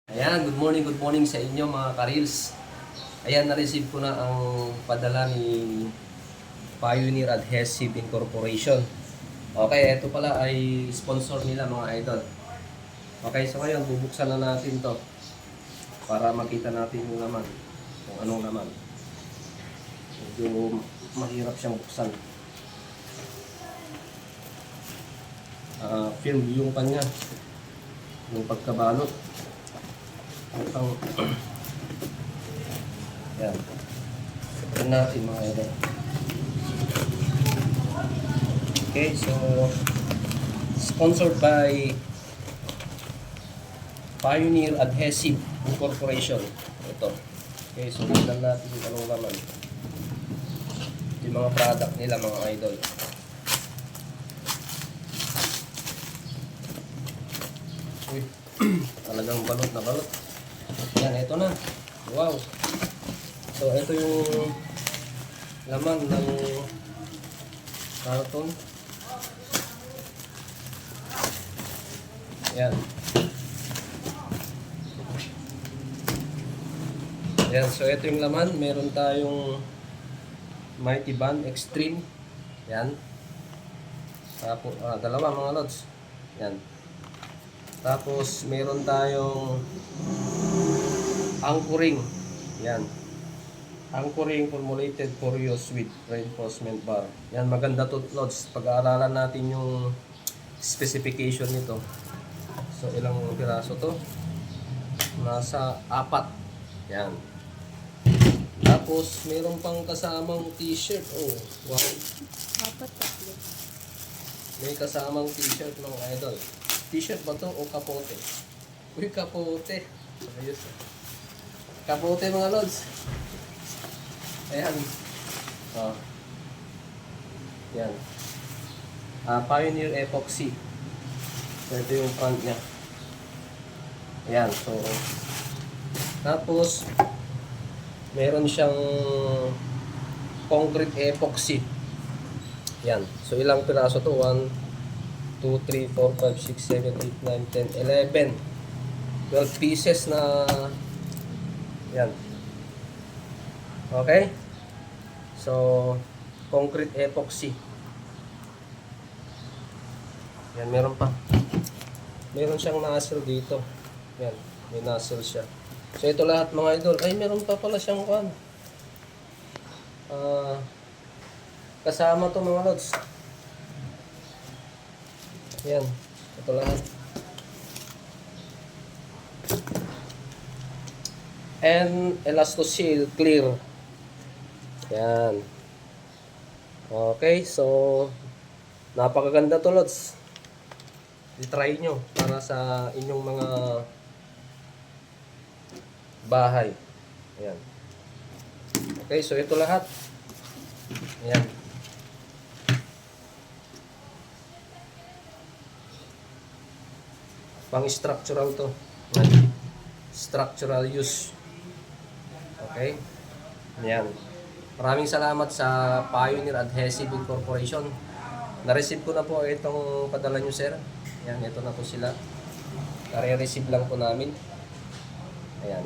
Ayan, good morning sa inyo mga ka-reels. Ayan, na-receive ko na ang padala ni Pioneer Adhesive Incorporation. Okay, ito pala ay sponsor nila mga idol. Okay, so ngayon bubuksan na natin to para makita natin yung laman. Kung anong laman. Medyo mahirap siyang buksan. Film yung kanya. Yung pagkabalot. Ang yan. Tignan natin mga idol. Okay, so sponsored by Pioneer Adhesive Incorporation. Ito. Okay, so tignan natin yung anong laman. Yung mga product nila mga idol. Uy, talagang balot na balot. Yan, ito na. Wow. So, ito yung laman ng karton. Yan. Yan, so ito yung laman. Meron tayong Mighty Band Extreme. Yan. Tapos, dalawa mga lods. Yan. Tapos, meron tayong anchoring. Yan. Anchoring formulated Corios with reinforcement bar. Yan, maganda to lods. Pag-aaralan natin yung specification nito. So, ilang piraso to? Nasa 4. Yan. Tapos, meron pang kasamang t-shirt. Oh, wow. 4 tatlo. May kasamang t-shirt ng idol. T-shirt ba to o kapote? Uy, kapote. Ayos. Kapote mga lods. Ayan. Oh. Yan. Pioneer Epoxy. So, ito yung front niya. Ayan. So, tapos, meron siyang concrete epoxy. Yan. So, ilang piraso to? 1, 2, 3, 4, 5, 6, 7, 8, 9, 10, 11. 12 pieces na yan. Okay? So, concrete epoxy. Yan, meron pa. Meron siyang nozzle dito. Yan, may nozzle siya. So, ito lahat mga idol. Ay, meron pa pala siyang kan. Kasama to mga lods. Yan, ito lahat. And Elastoseal Clear. Yan. Okay, so napakaganda to lods. I-try nyo para sa inyong mga bahay. Ayan. Okay, so ito lahat. Ayan. Pang-structural to. Structural use. Okay? Ayan. Maraming salamat sa Pioneer Adhesive Incorporation. Na-receive ko na po itong padala nyo, sir. Ayan, ito na po sila. Nare-receive lang po namin. Ayan.